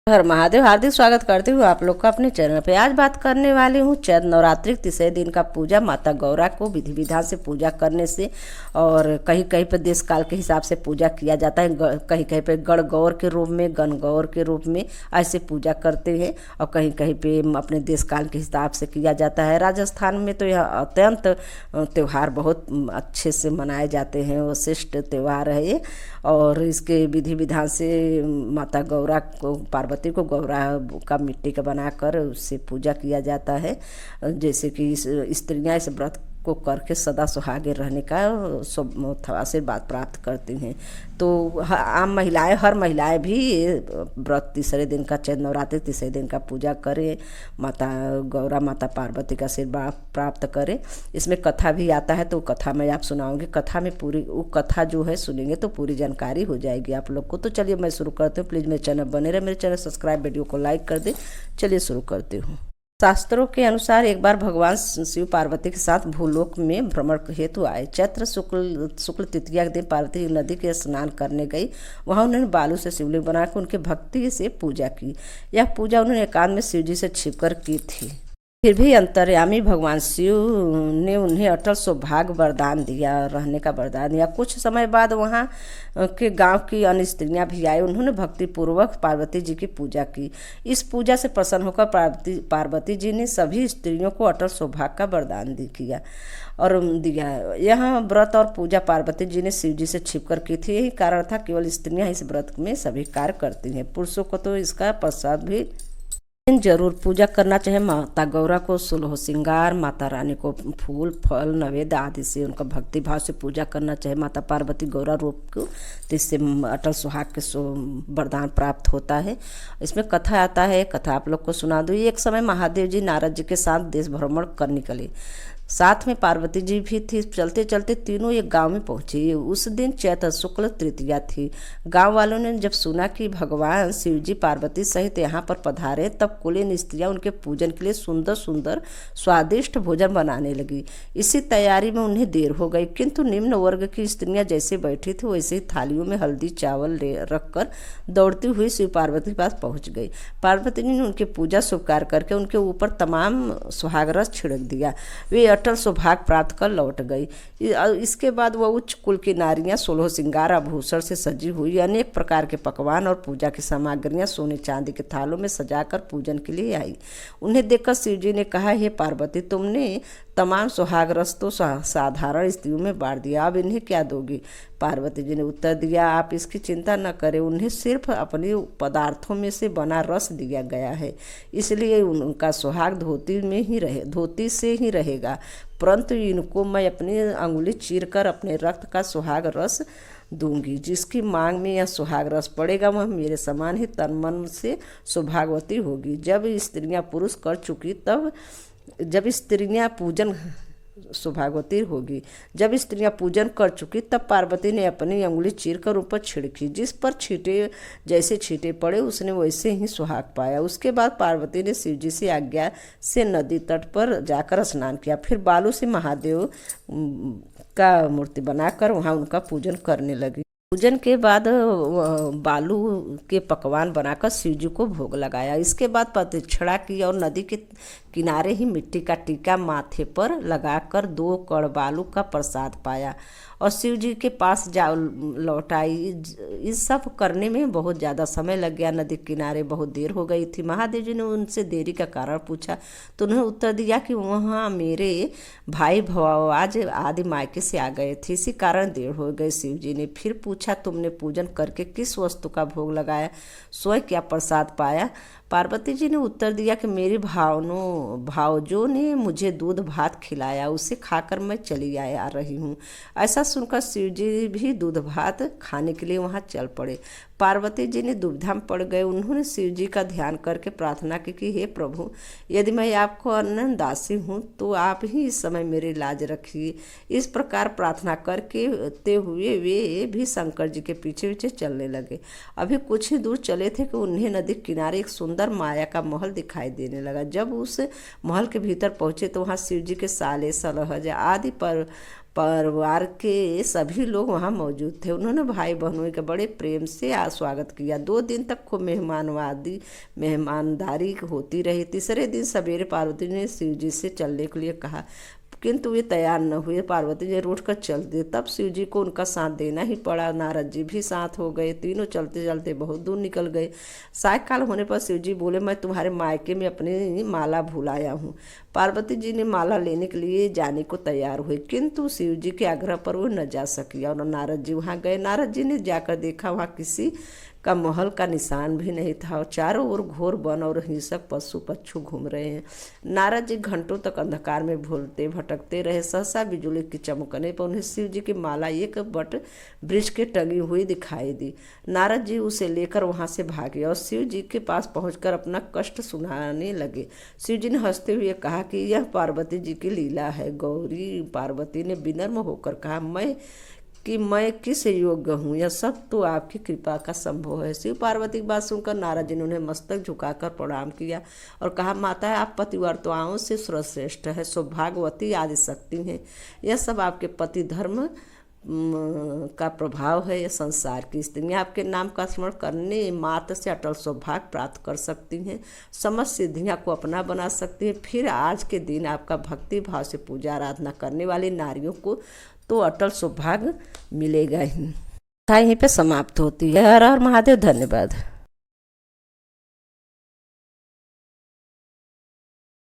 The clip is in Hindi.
हर महादेव। हार्दिक स्वागत करती हूँ आप लोग का अपने चैनल पे। आज बात करने वाली हूँ चैत नवरात्रि के तीसरे दिन का पूजा। माता गौरा को विधि विधान से पूजा करने से, और कहीं कहीं पर देश काल के हिसाब से पूजा किया जाता है। कहीं कहीं पे गण गौर के रूप में, गण गौर के रूप में ऐसे पूजा करते हैं, और कहीं कहीं पे अपने देश काल के हिसाब से किया जाता है। राजस्थान में तो यह अत्यंत त्यौहार बहुत अच्छे से मनाए जाते हैं, विशिष्ट त्यौहार है ये। और इसके विधि विधान से माता गौरा को, पार्वती को गौरा का मिट्टी का बनाकर उससे पूजा किया जाता है। जैसे कि स्त्रियां इस व्रत को करके सदा सुहागे रहने का आशीर्वाद प्राप्त करती हैं। तो आम महिलाएं, हर महिलाएं भी व्रत तीसरे दिन का, चैत नवरात्रि तीसरे दिन का पूजा करें, माता गौरा, माता पार्वती का आशीर्वाद प्राप्त करें। इसमें कथा भी आता है, तो कथा मैं आप सुनाऊंगी। कथा में पूरी वो कथा जो है सुनेंगे तो पूरी जानकारी हो जाएगी आप लोग को। तो चलिए मैं शुरू करती हूँ। प्लीज़ मेरे चैनल बने रहे, मेरे चैनल सब्सक्राइब, वीडियो को लाइक कर दे। चलिए शुरू करती हूँ। शास्त्रों के अनुसार एक बार भगवान शिव पार्वती के साथ भूलोक में भ्रमण हेतु आए। चैत्र शुक्ल तृतीया के दिन पार्वती नदी के स्नान करने गई। वहां उन्होंने बालू से शिवलिंग बनाकर उनके भक्ति से पूजा की। यह पूजा उन्होंने एकांत में शिव जी से छिपकर की थी। फिर भी अंतर्यामी भगवान शिव ने उन्हें अटल सौभाग्य वरदान दिया, रहने का वरदान दिया। कुछ समय बाद वहाँ के गांव की अन्य स्त्रियां भी आई। उन्होंने भक्तिपूर्वक पार्वती जी की पूजा की। इस पूजा से प्रसन्न होकर पार्वती जी ने सभी स्त्रियों को अटल सौभाग्य का वरदान किया और दिया। यह व्रत और पूजा पार्वती जी ने शिव जी से छिपकर की थी। यही कारण था केवल स्त्रियां इस व्रत में सभी कार्य करती हैं। पुरुषों को तो इसका प्रसाद भी जरूर पूजा करना चाहिए। माता गौरा को सुलह श्रृंगार, माता रानी को फूल फल नैवेद्य आदि से उनका भक्ति भाव से पूजा करना चाहिए। माता पार्वती गौरा रूप को, तो इससे अटल सुहाग के वरदान प्राप्त होता है। इसमें कथा आता है, कथा आप लोग को सुना दूँ। एक समय महादेव जी नारद जी के साथ देश भ्रमण कर निकले। साथ में पार्वती जी भी थी। चलते चलते तीनों एक गांव में पहुंचे। उस दिन चैत्र शुक्ल तृतीया थी। गांव वालों ने जब सुना कि भगवान शिव जी पार्वती सहित यहाँ पर पधारे, तब कुलीन स्त्रियां उनके पूजन के लिए सुंदर सुंदर स्वादिष्ट भोजन बनाने लगी। इसी तैयारी में उन्हें देर हो गई, किंतु निम्न वर्ग की स्त्रियां जैसे बैठी थी वैसे ही थालियों में हल्दी चावल रखकर दौड़ती हुई शिव पार्वती के पास पहुँच गई। पार्वती जी ने उनकी पूजा स्वीकार करके उनके ऊपर तमाम सुहागरस छिड़क दिया। वे अटल सौभाग्य प्राप्त कर लौट गई। इसके बाद वह उच्च कुल की नारियां सोलह श्रृंगार आभूषण से सजी हुई अनेक प्रकार के पकवान और पूजा की सामग्रियां सोने चांदी के थालों में सजाकर पूजन के लिए आई। उन्हें देखकर शिव जी ने कहा, हे पार्वती, तुमने तमाम सुहागरस तो साधारण स्त्रियों में बांट दिया, अब इन्हें क्या दोगी? पार्वती जी ने उत्तर दिया, आप इसकी चिंता न करें, उन्हें सिर्फ अपने पदार्थों में से बना रस दिया गया है, इसलिए उनका सुहाग धोती से ही रहेगा। परंतु इनको मैं अपनी अंगुली चीरकर अपने रक्त का सुहाग रस दूंगी। जिसकी मांग में यह सुहाग रस पड़ेगा वह मेरे समान ही तन मन से सौभाग्यवती होगी। जब स्त्रियां पूजन कर चुकी तब पार्वती ने अपनी अंगुली चीरकर ऊपर छिड़की। जिस पर जैसे छींटे पड़े उसने वैसे ही सुहाग पाया। उसके बाद पार्वती ने शिव जी से आज्ञा से नदी तट पर जाकर स्नान किया। फिर बालू से महादेव का मूर्ति बनाकर वहां उनका पूजन करने लगी। पूजन के बाद बालू के पकवान बनाकर शिव जी को भोग लगाया। इसके बाद प्रदक्षिणा की और नदी के किनारे ही मिट्टी का टीका माथे पर लगाकर 2 कण बालू का प्रसाद पाया और शिव जी के पास जा लौट आई। इस सब करने में बहुत ज़्यादा समय लग गया। नदी किनारे बहुत देर हो गई थी। महादेव जी ने उनसे देरी का कारण पूछा तो उन्होंने उत्तर दिया कि वहाँ मेरे भाई भवाज आदि मायके से आ गए थे, इसी कारण देर हो गई। शिव जी ने फिर पूछा, तुमने पूजन करके किस वस्तु का भोग लगाया, स्वयं क्या प्रसाद पाया? पार्वती जी ने उत्तर दिया कि मेरी भावजों ने मुझे दूध भात खिलाया, उसे खाकर मैं चली आ रही हूँ। ऐसा सुनकर शिव जी भी दूध भात खाने के लिए वहाँ चल पड़े। पार्वती जी ने दुविधा में पड़ गए। उन्होंने शिव जी का ध्यान करके प्रार्थना की कि हे प्रभु, यदि मैं आपको अन्न दासी हूँ तो आप ही इस समय मेरी लाज रखिए। इस प्रकार प्रार्थना करके हुए वे भी शंकर जी के पीछे पीछे चलने लगे। अभी कुछ ही दूर चले थे कि उन्हें नदी किनारे एक सुंदर माया का महल दिखाई देने लगा। जब उस महल के भीतर पहुंचे तो वहाँ शिव जी के साले, सलहज आदि पर परिवार के सभी लोग वहाँ मौजूद थे। उन्होंने भाई बहनों का बड़े प्रेम से स्वागत किया। 2 दिन तक खूब मेहमानदारी होती रही। तीसरे दिन सवेरे पार्वती ने शिव जी से चलने के लिए कहा, किंतु वे तैयार न हुए। पार्वती जी रूठ कर चल दिए। तब शिव जी को उनका साथ देना ही पड़ा। नारद जी भी साथ हो गए। तीनों चलते चलते बहुत दूर निकल गए। सायकाल होने पर शिव जी बोले, मैं तुम्हारे मायके में अपनी माला भुलाया हूँ। पार्वती जी ने माला लेने के लिए जाने को तैयार हुए, किंतु शिव जी के आग्रह पर वो न जा सकी और नारद जी वहाँ गए। नारद जी ने जाकर देखा, वहाँ किसी का महल का निशान भी नहीं था और चारों ओर घोर वन और हिंसक पशु पक्षु घूम रहे हैं। नारद जी घंटों तक अंधकार में भूलते भटकते रहे। सहसा बिजली की चमकने पर उन्हें शिव जी की माला एक बट वृक्ष के टंगी हुई दिखाई दी। नारद जी उसे लेकर वहां से भागे और शिव जी के पास पहुंचकर अपना कष्ट सुनाने लगे। शिव जी ने हंसते हुए कहा कि यह पार्वती जी की लीला है। गौरी पार्वती ने विनम्र होकर कहा, मैं किस योग्य हूँ, यह सब तो आपकी कृपा का संभव है। शिव पार्वती की बात सुनकर नारद जी ने उन्हें मस्तक झुकाकर प्रणाम किया और कहा, माता आप पतिव्रताओं से सर्वश्रेष्ठ है, सौभाग्यवती आदि शक्ति हैं। यह सब आपके पति धर्म का प्रभाव है। यह संसार की स्त्रियाँ आपके नाम का स्मरण करने मात्र से अटल सौभाग्य प्राप्त कर सकती हैं, समस्त सिद्धियाँ को अपना बना सकती हैं। फिर आज के दिन आपका भक्ति भाव से पूजा आराधना करने वाली नारियों को तो अटल सौभाग्य मिलेगा ही। यहीं पे समाप्त होती है। हर हर महादेव। धन्यवाद।